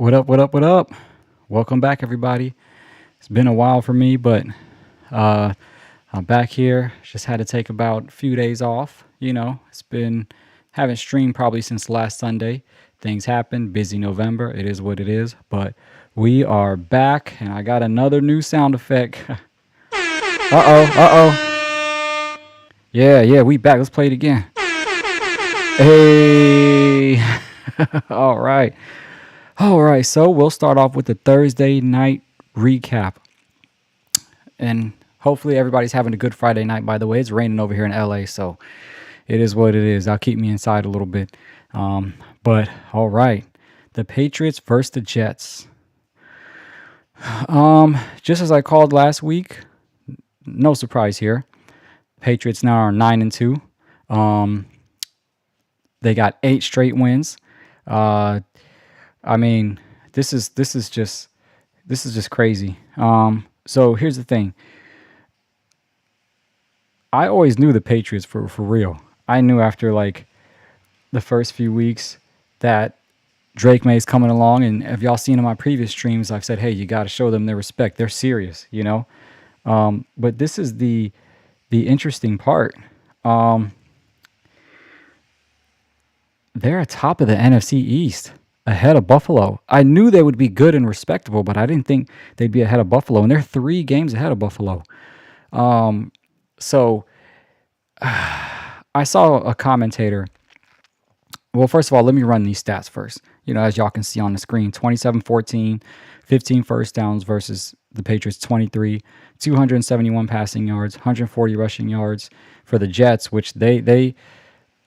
What up, what up, what up? Welcome back, everybody. It's been a while for me, but uh, I'm back here. Just had to take about a few days off. It's been, haven't streamed probably since last Sunday. Things happen, busy November. It is what it is. But we are back, and I got another new sound effect. Uh oh. Yeah, we back. Let's play it again. Hey. All right. All right, so we'll start off with the Thursday night recap. And hopefully everybody's having a good Friday night, by the way. It's raining over here in LA, so it is what it is. I'll keep me inside a little bit. But all right, the Patriots versus the Jets. Just as I called last week, no surprise here. Patriots now are 9-2. They got 8 straight wins. I mean, this is just crazy. So here's the thing. I always knew the Patriots for real. I knew after like the first few weeks that Drake May's coming along, and if y'all seen in my previous streams, I've said, hey, you got to show them their respect. They're serious. But this is the interesting part. They're atop of the NFC East, ahead of Buffalo. I knew they would be good and respectable, but I didn't think they'd be ahead of Buffalo, and they're 3 games ahead of Buffalo. So I saw a commentator. Well, first of all, let me run these stats first. As y'all can see on the screen, 27-14, 15 first downs versus the Patriots 23, 271 passing yards, 140 rushing yards for the Jets, which they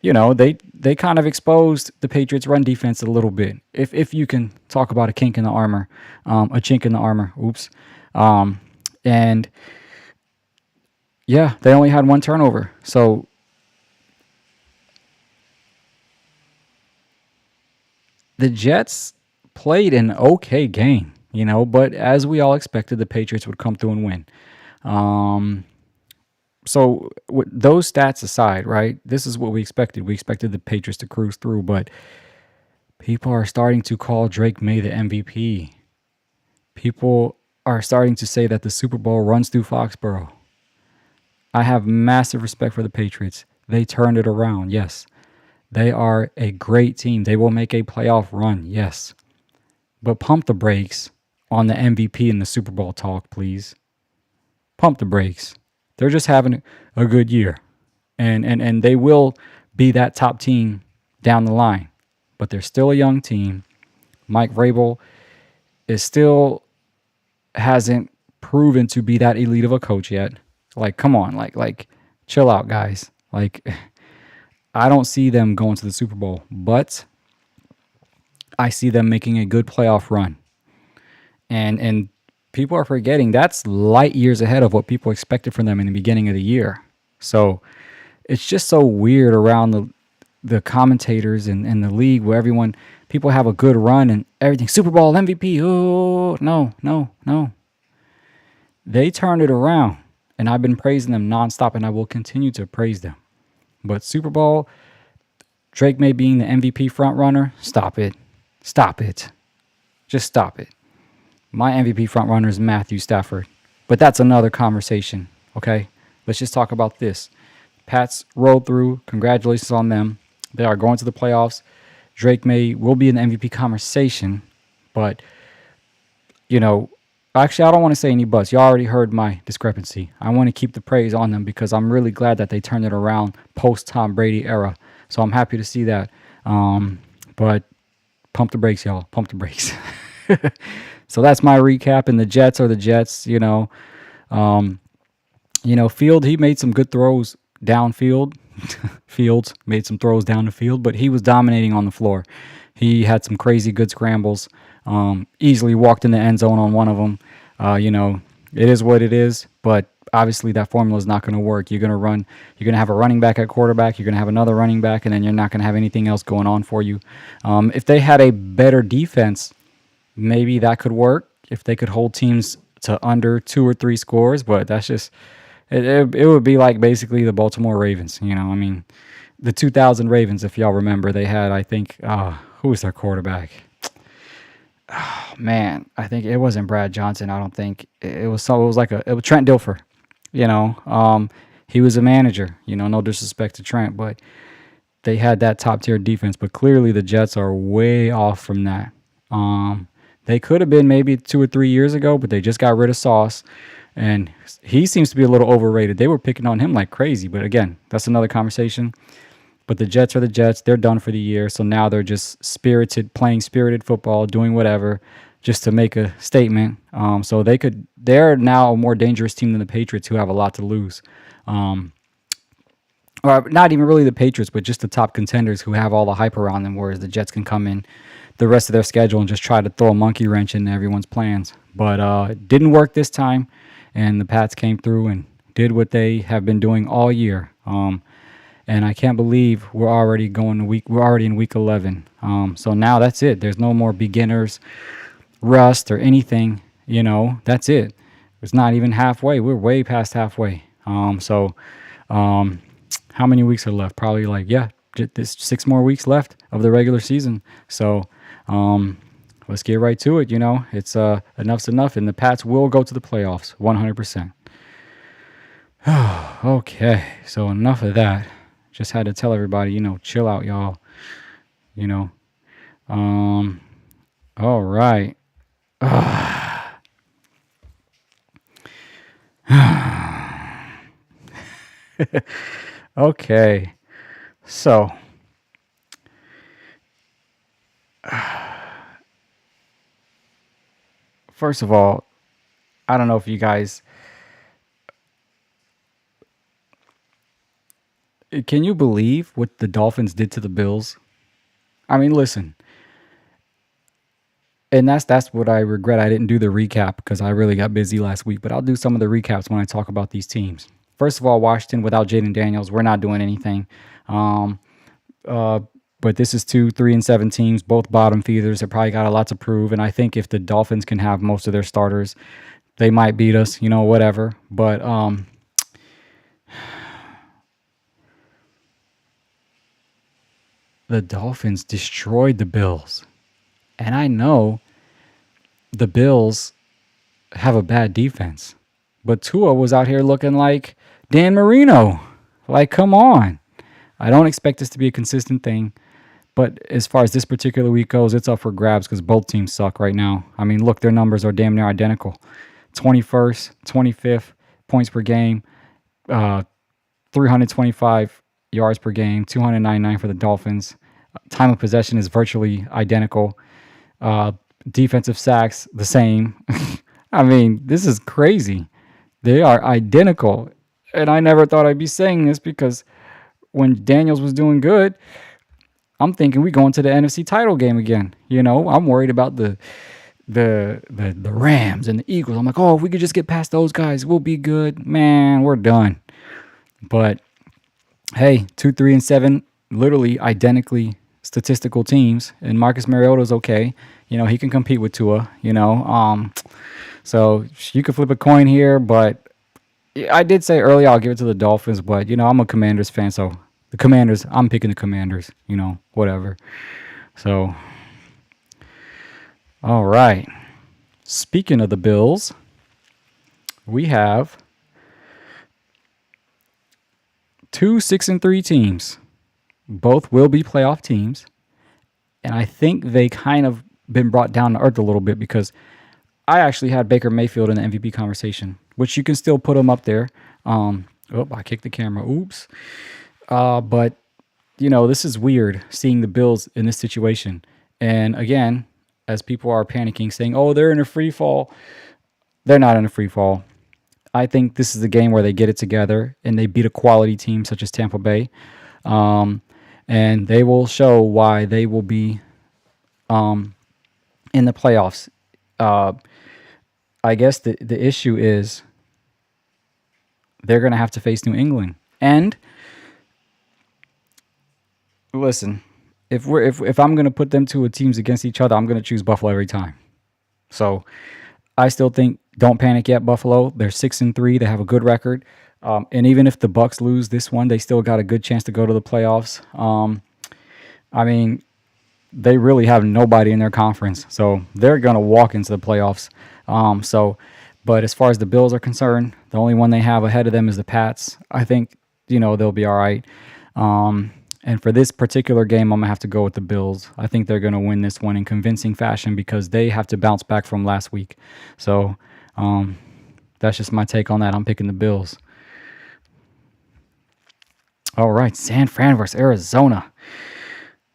kind of exposed the Patriots' run defense a little bit. If you can talk about a chink in the armor. Oops. And yeah, they only had 1 turnover. So the Jets played an okay game, but as we all expected, the Patriots would come through and win. So with those stats aside, right, this is what we expected. We expected the Patriots to cruise through, but people are starting to call Drake May the MVP. People are starting to say that the Super Bowl runs through Foxborough. I have massive respect for the Patriots. They turned it around, yes. They are a great team. They will make a playoff run, yes. But pump the brakes on the MVP and the Super Bowl talk, please. Pump the brakes. They're just having a good year. And they will be that top team down the line. But they're still a young team. Mike Vrabel still hasn't proven to be that elite of a coach yet. Like, come on, like chill out, guys. Like, I don't see them going to the Super Bowl, but I see them making a good playoff run. And people are forgetting that's light years ahead of what people expected from them in the beginning of the year. So it's just so weird around the commentators and the league where people have a good run and everything. Super Bowl MVP. Oh, no. They turned it around, and I've been praising them nonstop, and I will continue to praise them. But Super Bowl, Drake May being the MVP front runner, stop it. Just stop it. My MVP frontrunner is Matthew Stafford. But that's another conversation, okay? Let's just talk about this. Pats rolled through. Congratulations on them. They are going to the playoffs. Drake May will be in the MVP conversation. But, actually, I don't want to say any buts. You already heard my discrepancy. I want to keep the praise on them because I'm really glad that they turned it around post-Tom Brady era. So I'm happy to see that. But pump the brakes, y'all. Pump the brakes. So that's my recap, and the Jets are the Jets. Field, he made some good throws downfield. Fields made some throws down the field, but he was dominating on the floor. He had some crazy good scrambles. Easily walked in the end zone on one of them. It is what it is, but obviously that formula is not going to work. You're going to have a running back at quarterback. You're going to have another running back, and then you're not going to have anything else going on for you. If they had a better defense, maybe that could work if they could hold teams to under 2 or 3 scores, but that's just it would be like basically the Baltimore Ravens. The 2000 Ravens, if y'all remember, they had, I think, who was their quarterback? Man, I think it wasn't Brad Johnson. I don't think it was. So it was like it was Trent Dilfer. You know, he was a manager. You know, no disrespect to Trent, but they had that top tier defense. But clearly, the Jets are way off from that. They could have been maybe 2 or 3 years ago, but they just got rid of Sauce, and he seems to be a little overrated. They were picking on him like crazy, but again, that's another conversation. But the Jets are the Jets. They're done for the year. So now they're just playing spirited football, doing whatever just to make a statement. So they're now a more dangerous team than the Patriots, who have a lot to lose. Or not even really the Patriots, but just the top contenders who have all the hype around them, whereas the Jets can come in the rest of their schedule and just try to throw a monkey wrench into everyone's plans. But it didn't work this time, and the Pats came through and did what they have been doing all year. And I can't believe we're already in week 11. So now that's it. There's no more beginners rust or anything. You know, that's it. It's not even halfway. We're way past halfway. How many weeks are left? Probably there's 6 more weeks left of the regular season. So let's get right to it. You know, it's enough's enough, and the Pats will go to the playoffs 100%. Okay, so enough of that. Just had to tell everybody, you know, chill out, y'all. You know. All right. Okay. So, first of all, I don't know if you guys can you believe what the Dolphins did to the Bills? I mean, listen, and that's what I regret. I didn't do the recap because I really got busy last week. But I'll do some of the recaps when I talk about these teams. First of all, Washington without Jaden Daniels, we're not doing anything. Um, but this is 2, 3, and 7 teams, both bottom feeders. They probably got a lot to prove. And I think if the Dolphins can have most of their starters, they might beat us. You know, whatever. But the Dolphins destroyed the Bills. And I know the Bills have a bad defense. But Tua was out here looking like Dan Marino. Like, come on. I don't expect this to be a consistent thing. But as far as this particular week goes, it's up for grabs because both teams suck right now. I mean, look, their numbers are damn near identical. 21st, 25th points per game, 325 yards per game, 299 for the Dolphins. Time of possession is virtually identical. Defensive sacks, the same. I mean, this is crazy. They are identical. And I never thought I'd be saying this because when Daniels was doing good, I'm thinking we going to the NFC title game again. You know, I'm worried about the Rams and the Eagles. I'm like, oh, if we could just get past those guys, we'll be good. Man, we're done. But hey, 2, 3, and 7, literally identically statistical teams, and Marcus Mariota's okay. You know, he can compete with Tua. You know, so you could flip a coin here, but I did say earlier I'll give it to the Dolphins, but you know, I'm a Commanders fan, so the Commanders, I'm picking the Commanders. You know, whatever. So, all right. Speaking of the Bills, we have 2 6-3 teams. Both will be playoff teams. And I think they kind of been brought down to earth a little bit because I actually had Baker Mayfield in the MVP conversation, which you can still put him up there. I kicked the camera. Oops. But, you know, this is weird seeing the Bills in this situation. And again, as people are panicking, saying, oh, they're in a free fall. They're not in a free fall. I think this is the game where they get it together and they beat a quality team such as Tampa Bay. And they will show why they will be in the playoffs. I guess the issue is they're going to have to face New England. And listen, if I'm going to put them two teams against each other, I'm going to choose Buffalo every time. So I still think don't panic yet, Buffalo. They're 6-3. They have a good record. And even if the Bucs lose this one, they still got a good chance to go to the playoffs. I mean, they really have nobody in their conference, so they're gonna walk into the playoffs. But as far as the Bills are concerned, the only one they have ahead of them is the Pats. I think they'll be all right. And for this particular game, I'm gonna have to go with the Bills. I think they're gonna win this one in convincing fashion because they have to bounce back from last week. So that's just my take on that. I'm picking the Bills. All right, San Fran versus Arizona.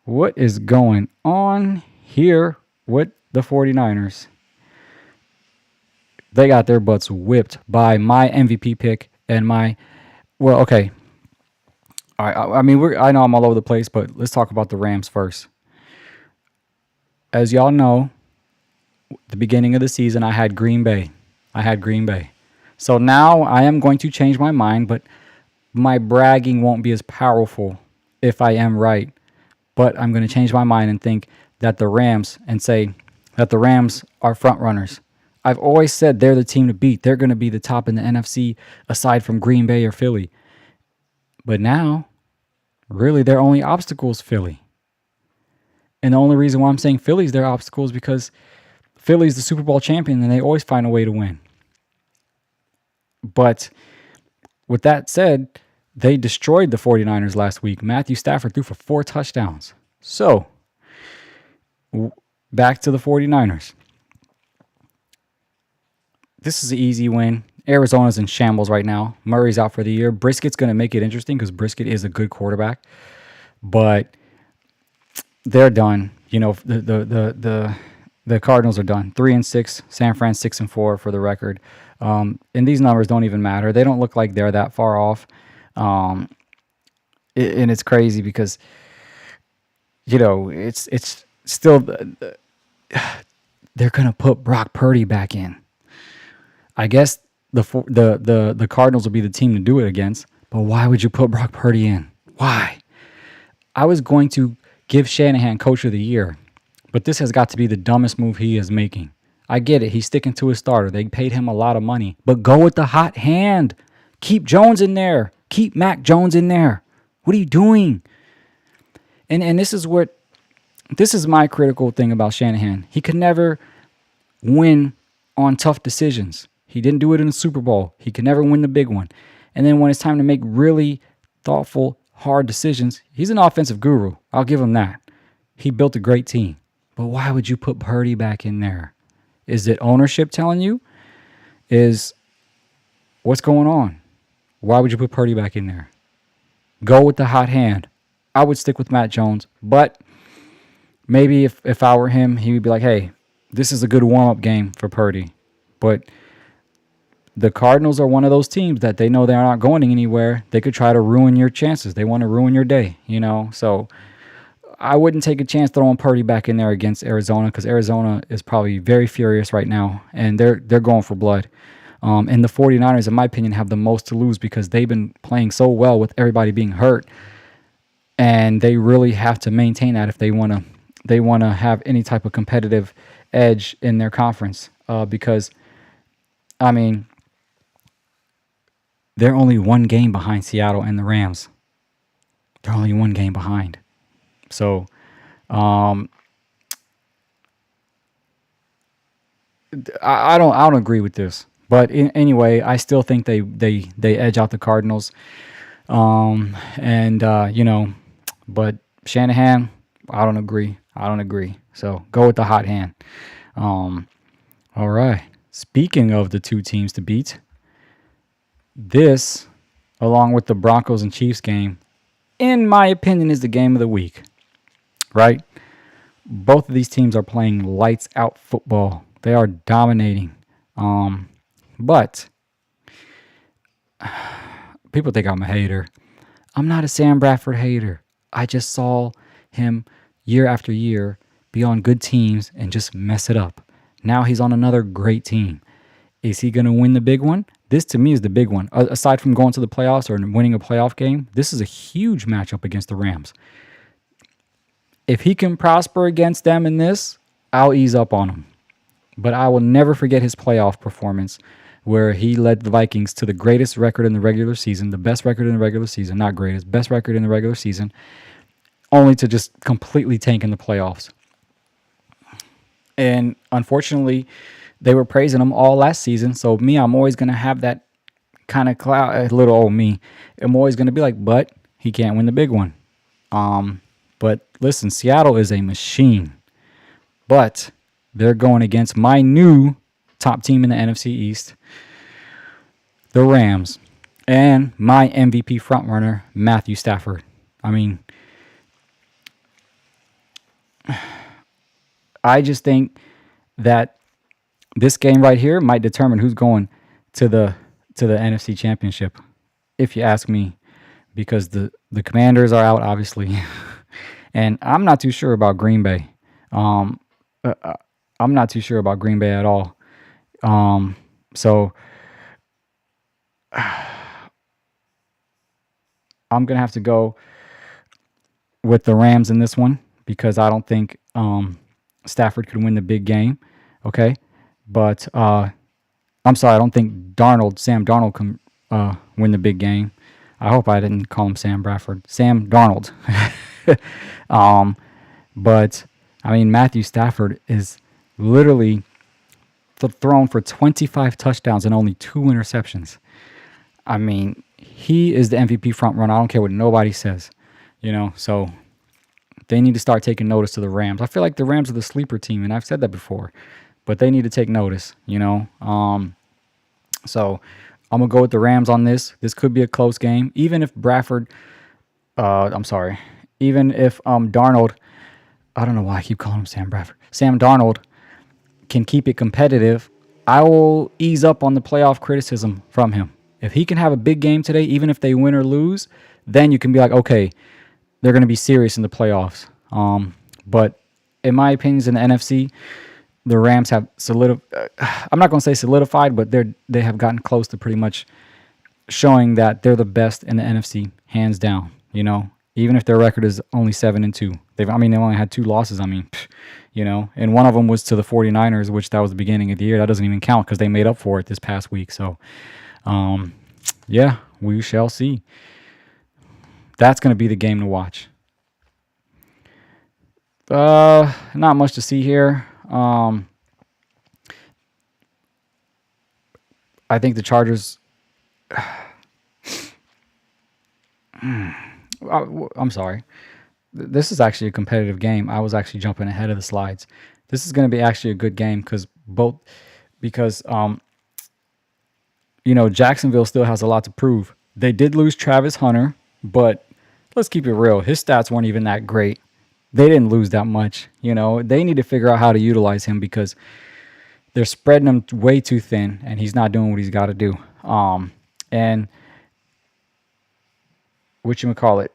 What is going on here with the 49ers? They got their butts whipped by my MVP pick and okay. All right, I mean, I know I'm all over the place, but let's talk about the Rams first. As y'all know, the beginning of the season, I had Green Bay. So now I am going to change my mind, but my bragging won't be as powerful if I am right. But I'm going to change my mind and think that the Rams are front runners. I've always said they're the team to beat. They're going to be the top in the NFC aside from Green Bay or Philly. But now, really, their only obstacle is Philly. And the only reason why I'm saying Philly's their obstacle is because Philly's the Super Bowl champion and they always find a way to win. But with that said, they destroyed the 49ers last week. Matthew Stafford threw for 4 touchdowns. So, back to the 49ers. This is an easy win. Arizona's in shambles right now. Murray's out for the year. Briskett's going to make it interesting because Briskett is a good quarterback. But they're done. The Cardinals are done. 3-6. San Fran 6-4 for the record. And these numbers don't even matter. They don't look like they're that far off. And it's crazy because it's still they're gonna put Brock Purdy back in. I guess the Cardinals will be the team to do it against. But why would you put Brock Purdy in? Why? I was going to give Shanahan Coach of the Year, but this has got to be the dumbest move he is making. I get it. He's sticking to his starter. They paid him a lot of money. But go with the hot hand. Keep Jones in there. Keep Mac Jones in there. What are you doing? And this is my critical thing about Shanahan. He could never win on tough decisions. He didn't do it in the Super Bowl. He could never win the big one. And then when it's time to make really thoughtful, hard decisions, he's an offensive guru. I'll give him that. He built a great team. But why would you put Purdy back in there? Is it ownership telling you? What's going on? Why would you put Purdy back in there? Go with the hot hand. I would stick with Matt Jones, but maybe if I were him, he would be like, hey, this is a good warm-up game for Purdy. But the Cardinals are one of those teams that they know they're not going anywhere. They could try to ruin your chances. They want to ruin your day, So I wouldn't take a chance throwing Purdy back in there against Arizona because Arizona is probably very furious right now, and they're going for blood. And the 49ers, in my opinion, have the most to lose because they've been playing so well with everybody being hurt, and they really have to maintain that if they want to have any type of competitive edge in their conference. Because, I mean, they're only one game behind Seattle and the Rams. They're only one game behind. So, I don't agree with this. But anyway, I still think they edge out the Cardinals. But Shanahan, I don't agree. So go with the hot hand. All right. Speaking of the two teams to beat, this, along with the Broncos and Chiefs game, in my opinion, is the game of the week. Right? Both of these teams are playing lights out football. They are dominating. But people think I'm a hater. I'm not a Sam Bradford hater. I just saw him year after year be on good teams and just mess it up. Now he's on another great team. Is he going to win the big one? This, to me, is the big one. Aside from going to the playoffs or winning a playoff game, this is a huge matchup against the Rams. If he can prosper against them in this, I'll ease up on him. But I will never forget his playoff performance where he led the Vikings to the greatest record in the regular season, the best record in the regular season, not greatest, best record in the regular season, only to just completely tank in the playoffs. And unfortunately, they were praising him all last season. So me, I'm always gonna have that kind of cloud. Little old me, I'm always gonna be like, but he can't win the big one. But listen, Seattle is a machine. But they're going against my new top team in the NFC East, the Rams, and my MVP frontrunner, Matthew Stafford. I mean, I just think that this game right here might determine who's going to the NFC Championship, if you ask me, because the Commanders are out, obviously, and I'm not too sure about Green Bay. Um, I'm not too sure about Green Bay at all. So I'm gonna have to go with the Rams in this one because I don't think Stafford could win the big game. Okay, but I'm sorry, I don't think Sam Darnold can win the big game. I hope I didn't call him Sam Bradford. Sam Darnold. But I mean, Matthew Stafford is literally thrown for 25 touchdowns and only 2 interceptions. I mean, he is the MVP front runner. I don't care what nobody says, So they need to start taking notice to the Rams. I feel like the Rams are the sleeper team, and I've said that before, but they need to take notice. So I'm gonna go with the Rams on this. This could be a close game, even if even if Darnold. I don't know why I keep calling him Sam Bradford. Sam Darnold can keep it competitive. I will ease up on the playoff criticism from him. If he can have a big game today, even if they win or lose, then you can be like, okay, they're going to be serious in the playoffs. But in my opinions, in the NFC, the Rams have solidified. I'm not going to say solidified, but they have gotten close to pretty much showing that they're the best in the NFC, hands down. Even if their record is only 7-2, they only had 2 losses. And one of them was to the 49ers, which that was the beginning of the year. That doesn't even count because they made up for it this past week. So, yeah, we shall see. That's going to be the game to watch. Not much to see here. I think the Chargers. I'm sorry. This is actually a competitive game. I was actually jumping ahead of the slides. This is going to be actually a good game because Jacksonville still has a lot to prove. They did lose Travis Hunter, but let's keep it real. His stats weren't even that great. They didn't lose that much. They need to figure out how to utilize him because they're spreading him way too thin, and he's not doing what he's got to do. And whatchamacallit,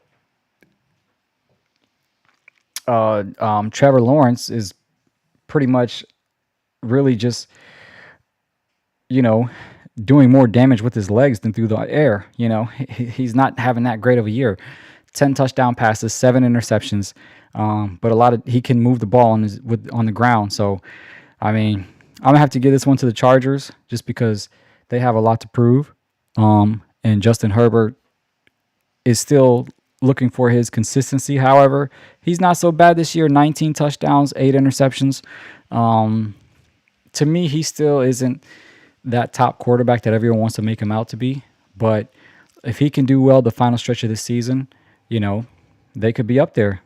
Trevor Lawrence is pretty much really just, doing more damage with his legs than through the air. He's not having that great of a year. 10 touchdown passes, 7 interceptions, but he can move the ball on the ground. So, I'm gonna have to give this one to the Chargers just because they have a lot to prove. And Justin Herbert is still looking for his consistency. However, he's not so bad this year. 19 touchdowns, 8 interceptions. To me, he still isn't that top quarterback that everyone wants to make him out to be. But if he can do well the final stretch of the season, they could be up there.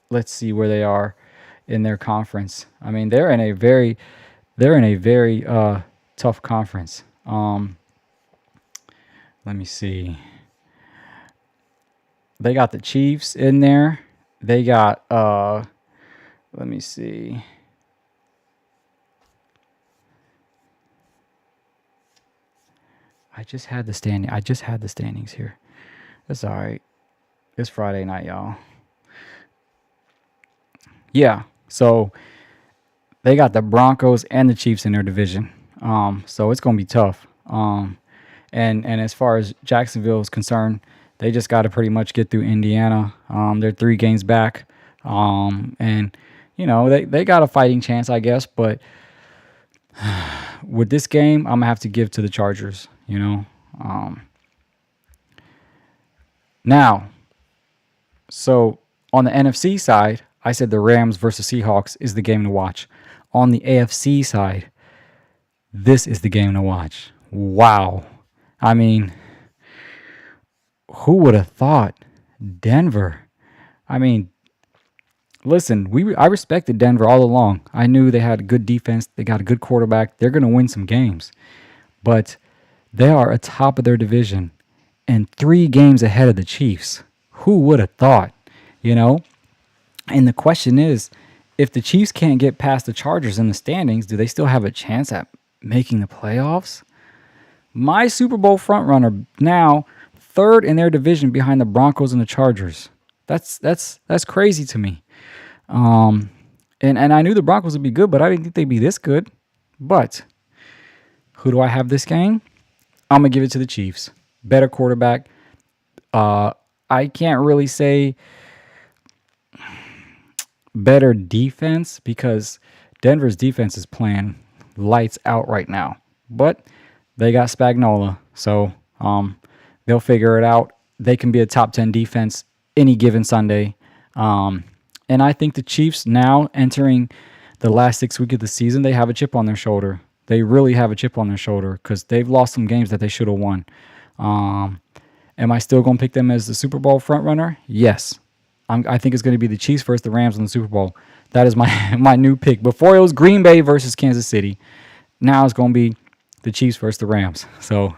Let's see where they are in their conference. They're in a very tough conference. Let me see. They got the Chiefs in there. They got let me see. I just had the standings here. That's all right. It's Friday night, y'all. Yeah. So they got the Broncos and the Chiefs in their division. So it's going to be tough. And as far as Jacksonville is concerned, they just got to pretty much get through Indiana. They're 3 games back. And they got a fighting chance, I guess, but with this game, I'm going to have to give to the Chargers, Now, so on the NFC side, I said the Rams versus Seahawks is the game to watch. On the AFC side, this is the game to watch. Wow. I mean, who would have thought Denver? I mean, listen, I respected Denver all along. I knew they had a good defense. They got a good quarterback. They're going to win some games. But they are atop of their division and 3 games ahead of the Chiefs. Who would have thought? You know? And the question is, if the Chiefs can't get past the Chargers in the standings, do they still have a chance at making the playoffs? My Super Bowl frontrunner now 3rd in their division behind the Broncos and the Chargers. That's crazy to me. And I knew the Broncos would be good, but I didn't think they'd be this good. But who do I have this game? I'm gonna give it to the Chiefs. Better quarterback. I can't really say better defense because Denver's defense is playing lights out right now. But they got Spagnuolo, so they'll figure it out. They can be a top 10 defense any given Sunday. And I think the Chiefs now entering the last 6 weeks of the season, they have a chip on their shoulder. They really have a chip on their shoulder because they've lost some games that they should have won. Am I still going to pick them as the Super Bowl frontrunner? Yes. I think it's going to be the Chiefs versus the Rams in the Super Bowl. That is my new pick. Before it was Green Bay versus Kansas City. Now it's going to be the Chiefs versus the Rams. So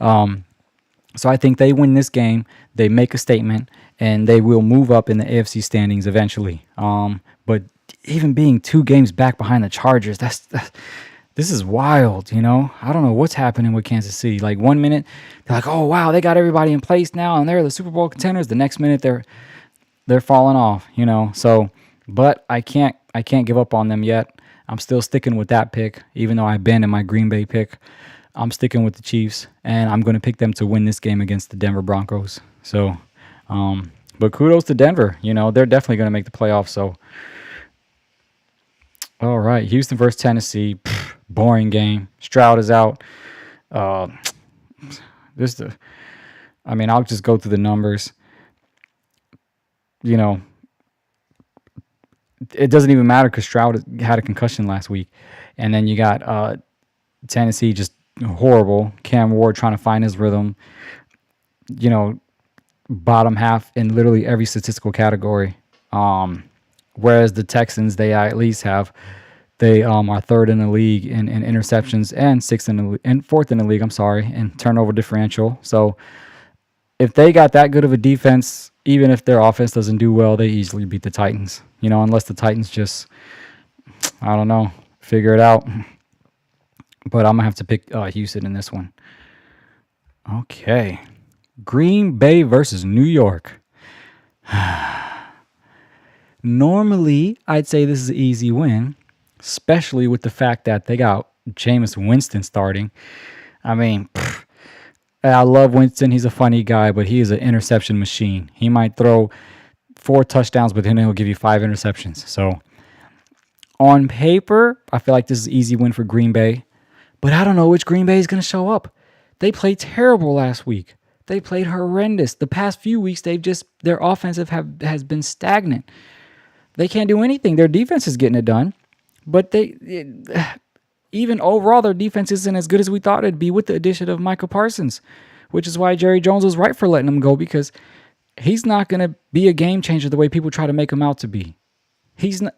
I think they win this game. They make a statement, and they will move up in the AFC standings eventually. But even being 2 games back behind the Chargers, this is wild, you know? I don't know what's happening with Kansas City. Like 1 minute, they're like, oh, wow, they got everybody in place now, and they're the Super Bowl contenders. The next minute, they're falling off, you know? So, but I can't give up on them yet. I'm still sticking with that pick, even though I abandoned my Green Bay pick. I'm sticking with the Chiefs, and I'm going to pick them to win this game against the Denver Broncos. So, but kudos to Denver. You know, they're definitely going to make the playoffs. So, all right, Houston versus Tennessee. Boring game. Stroud is out. I'll just go through the numbers. You know, it doesn't even matter because Stroud had a concussion last week. And then you got Tennessee just horrible. Cam Ward trying to find his rhythm. You know, bottom half in literally every statistical category. Whereas the Texans, they at least have, they are 3rd in the league in interceptions and 4th in the league. In turnover differential. So if they got that good of a defense, even if their offense doesn't do well, they easily beat the Titans. You know, unless the Titans just, I don't know, figure it out. But I'm gonna have to pick Houston in this one. Okay, Green Bay versus New York. Normally, I'd say this is an easy win, especially with the fact that they got Jameis Winston starting. I mean, I love Winston. He's a funny guy, but he is an interception machine. He might throw 4 touchdowns, but then he'll give you 5 interceptions. So on paper, I feel like this is an easy win for Green Bay, but I don't know which Green Bay is going to show up. They played terrible last week. They played horrendous. The past few weeks, their offensive has been stagnant. They can't do anything. Their defense is getting it done, but even overall, their defense isn't as good as we thought it'd be with the addition of Michael Parsons, which is why Jerry Jones was right for letting him go because he's not going to be a game changer the way people try to make him out to be. He's not.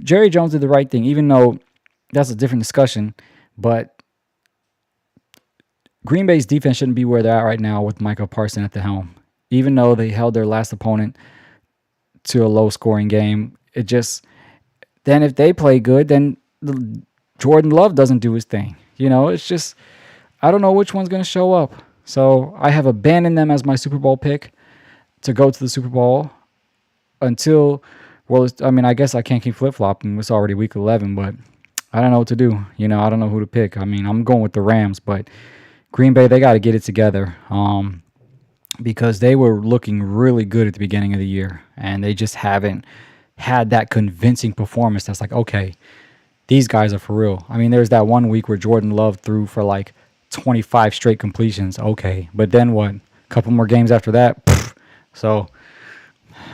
Jerry Jones did the right thing, even though that's a different discussion, but Green Bay's defense shouldn't be where they're at right now with Michael Parsons at the helm. Even though they held their last opponent to a low-scoring game, then if they play good, then Jordan Love doesn't do his thing. You know, it's just, I don't know which one's going to show up. So I have abandoned them as my Super Bowl pick to go to the Super Bowl until, I guess I can't keep flip-flopping. It's already week 11, but I don't know what to do. You know, I don't know who to pick. I mean, I'm going with the Rams, but Green Bay, they got to get it together because they were looking really good at the beginning of the year, and they just haven't had that convincing performance that's like, okay, these guys are for real. I mean, there's that one week where Jordan Love threw for like 25 straight completions. Okay, but then what? A couple more games after that. Pff. So,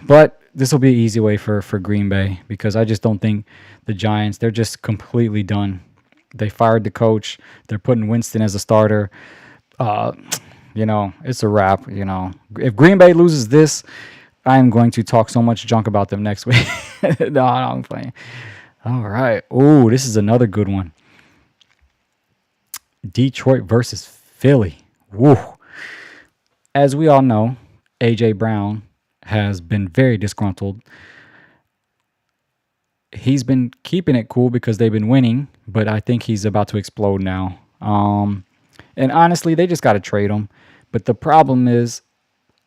but this will be an easy way for Green Bay because I just don't think the Giants, they're just completely done. They fired the coach. They're putting Winston as a starter. Uh, it's a wrap. If Green Bay loses this, I'm going to talk so much junk about them next week. No, I'm playing. All right. Oh, this is another good one. Detroit versus Philly. Woo. As we all know, A.J. Brown has been very disgruntled. He's been keeping it cool because they've been winning, but I think he's about to explode now. And honestly, they just got to trade him. But the problem is,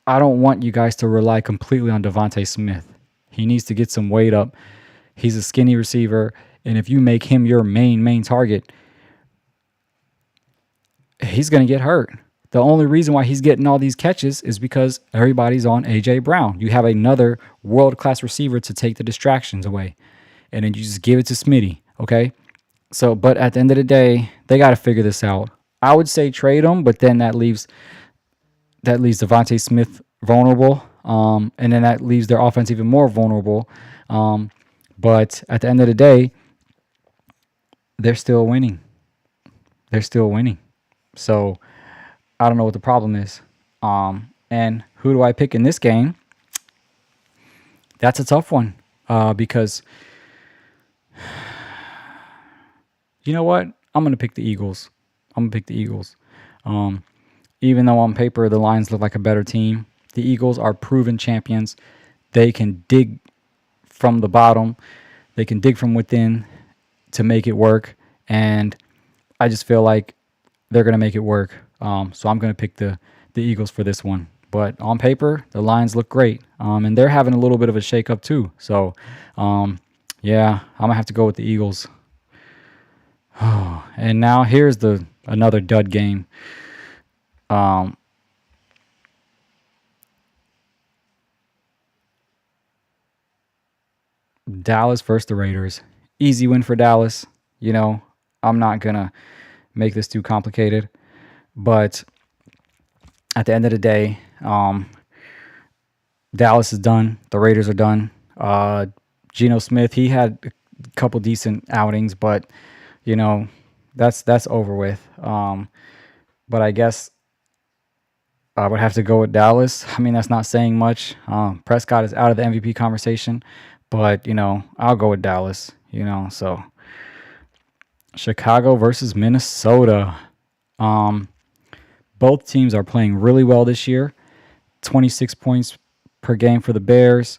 I don't want you guys to rely completely on Devontae Smith. He needs to get some weight up. He's a skinny receiver, and if you make him your main target, he's going to get hurt. The only reason why he's getting all these catches is because everybody's on A.J. Brown. You have another world-class receiver to take the distractions away, and then you just give it to Smitty, okay? So, but at the end of the day, they got to figure this out. I would say trade him, but then that leaves Devontae Smith vulnerable, and then that leaves their offense even more vulnerable. But at the end of the day, they're still winning. They're still winning. So I don't know what the problem is. And who do I pick in this game? That's a tough one because you know what? I'm going to pick the Eagles. Even though on paper the Lions look like a better team, the Eagles are proven champions. They can dig from the bottom. They can dig from within to make it work. And I just feel like they're going to make it work. So I'm going to pick the Eagles for this one. But on paper, the Lions look great. And they're having a little bit of a shakeup too. So, yeah, I'm going to have to go with the Eagles. And now here's another dud game. Dallas versus the Raiders. Easy win for Dallas. I'm not going to make this too complicated. But at the end of the day, Dallas is done. The Raiders are done. Geno Smith, he had a couple decent outings, but, that's over with. But I guess I would have to go with Dallas. I mean, that's not saying much. Prescott is out of the MVP conversation, but, I'll go with Dallas, so Chicago versus Minnesota. Both teams are playing really well this year. 26 points per game for the Bears.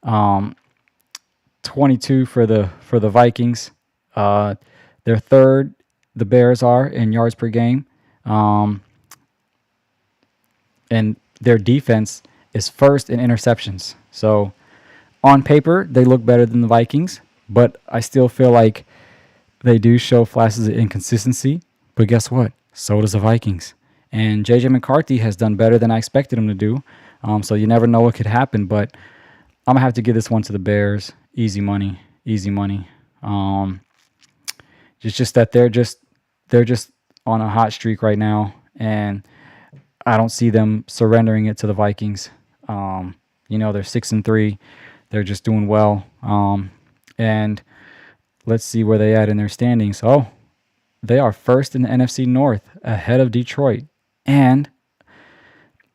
22 for the Vikings. They're third, the Bears are, in yards per game. And their defense is first in interceptions. So on paper, they look better than the Vikings, but I still feel like they do show flashes of inconsistency. But guess what? So does the Vikings. And J.J. McCarthy has done better than I expected him to do. So you never know what could happen. But I'm going to have to give this one to the Bears. Easy money. It's just that they're just on a hot streak right now. And I don't see them surrendering it to the Vikings. They're 6-3. They're just doing well. And let's see where they at in their standings. Oh, they are first in the NFC North, ahead of Detroit and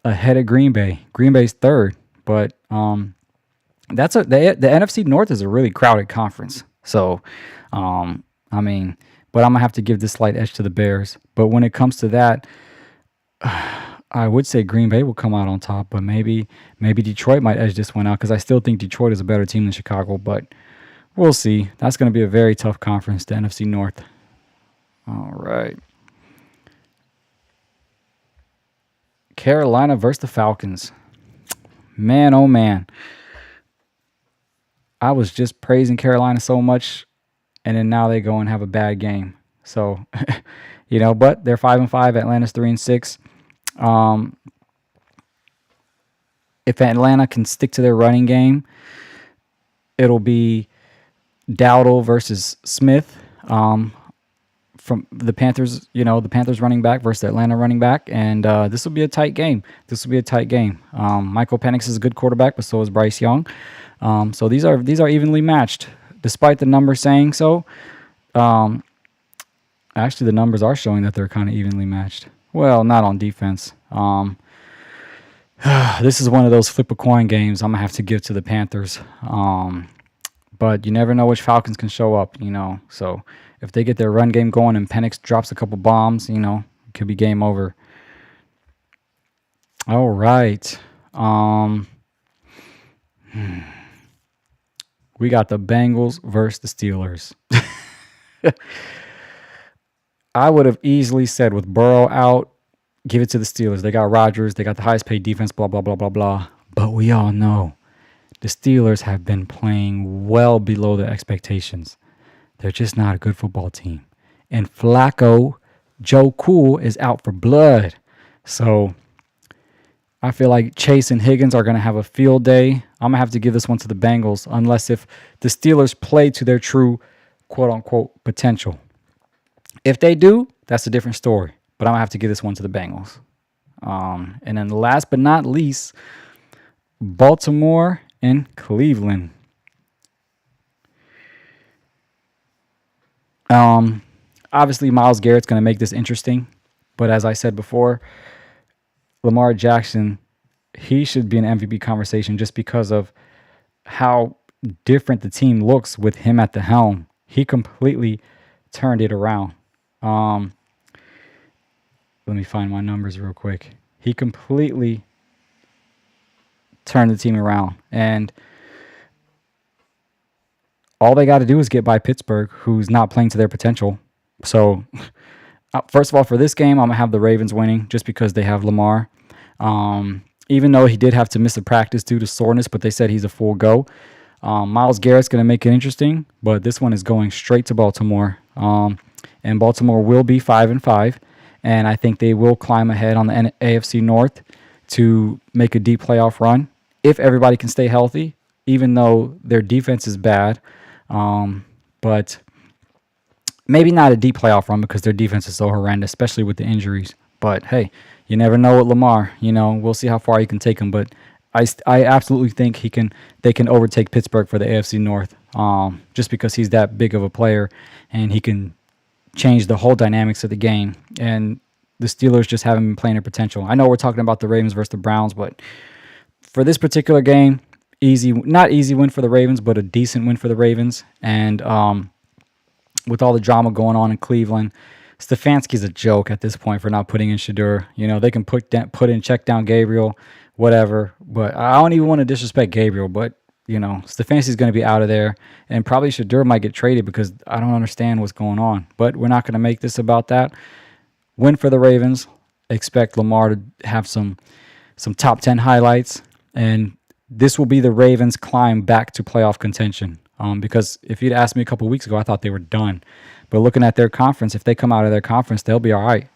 ahead of Green Bay. Green Bay's third, but the NFC North is a really crowded conference. So, but I'm gonna have to give this slight edge to the Bears. But when it comes to that, I would say Green Bay will come out on top, but maybe Detroit might edge this one out because I still think Detroit is a better team than Chicago. But we'll see. That's going to be a very tough conference, the NFC North. All right. Carolina versus the Falcons. Man, oh man. I was just praising Carolina so much, and then now they go and have a bad game. So, but they're 5-5. Atlanta's 3-6. If Atlanta can stick to their running game, it'll be Dowdle versus Smith. from the Panthers, the Panthers running back versus the Atlanta running back, and this will be a tight game. This will be a tight game. Michael Penix is a good quarterback, but so is Bryce Young. So these are evenly matched, despite the numbers saying so. Actually, the numbers are showing that they're kind of evenly matched. Well, not on defense. This is one of those flip a coin games I'm gonna have to give to the Panthers. But you never know which Falcons can show up, So if they get their run game going and Penix drops a couple bombs, it could be game over. All right. We got the Bengals versus the Steelers. I would have easily said with Burrow out, give it to the Steelers. They got Rodgers. They got the highest paid defense, blah, blah, blah, blah, blah. But we all know the Steelers have been playing well below their expectations. They're just not a good football team. And Flacco, Joe Cool, is out for blood. So I feel like Chase and Higgins are going to have a field day. I'm going to have to give this one to the Bengals, unless if the Steelers play to their true quote-unquote potential. If they do, that's a different story. But I'm going to have to give this one to the Bengals. And then last but not least, Baltimore and Cleveland. Obviously, Myles Garrett's going to make this interesting. But as I said before, Lamar Jackson, he should be an MVP conversation just because of how different the team looks with him at the helm. He completely turned it around. Let me find my numbers real quick. He completely turned the team around. And all they got to do is get by Pittsburgh, who's not playing to their potential. So, first of all, for this game, I'm going to have the Ravens winning just because they have Lamar. Even though he did have to miss a practice due to soreness, but they said he's a full go. Myles Garrett's going to make it interesting, but this one is going straight to Baltimore. And Baltimore will be 5-5, and I think they will climb ahead on the AFC North to make a deep playoff run if everybody can stay healthy, even though their defense is bad. But maybe not a deep playoff run because their defense is so horrendous, especially with the injuries. But hey, you never know with Lamar. We'll see how far he can take him. But I absolutely think they can overtake Pittsburgh for the AFC North, just because he's that big of a player and he can change the whole dynamics of the game. And the Steelers just haven't been playing their potential. I know we're talking about the Ravens versus the Browns, but for this particular game, not easy win for the Ravens, but a decent win for the Ravens. And with all the drama going on in Cleveland, Stefanski's a joke at this point for not putting in Shedeur. They can put in check down Gabriel, whatever. But I don't even want to disrespect Gabriel, but Stefanski's going to be out of there, and probably Shedeur might get traded because I don't understand what's going on. But we're not going to make this about that. Win for the Ravens. Expect Lamar to have some top 10 highlights, and this will be the Ravens' climb back to playoff contention. Because if you'd asked me a couple weeks ago, I thought they were done. But looking at their conference, if they come out of their conference, they'll be all right.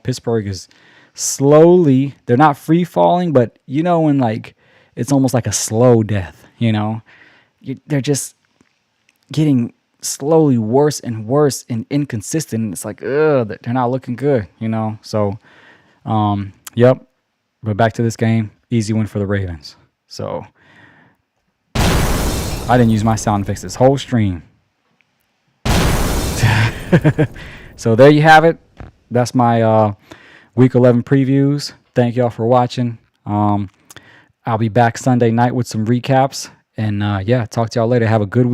Pittsburgh is slowly, they're not free falling, but when it's almost like a slow death. They're just getting slowly worse and worse and inconsistent. It's like, they're not looking good, So, yep. But back to this game, easy win for the Ravens. So, I didn't use my sound effects this whole stream. So there you have it. That's my Week 11 previews. Thank y'all for watching. I'll be back Sunday night with some recaps. And talk to y'all later. Have a good week.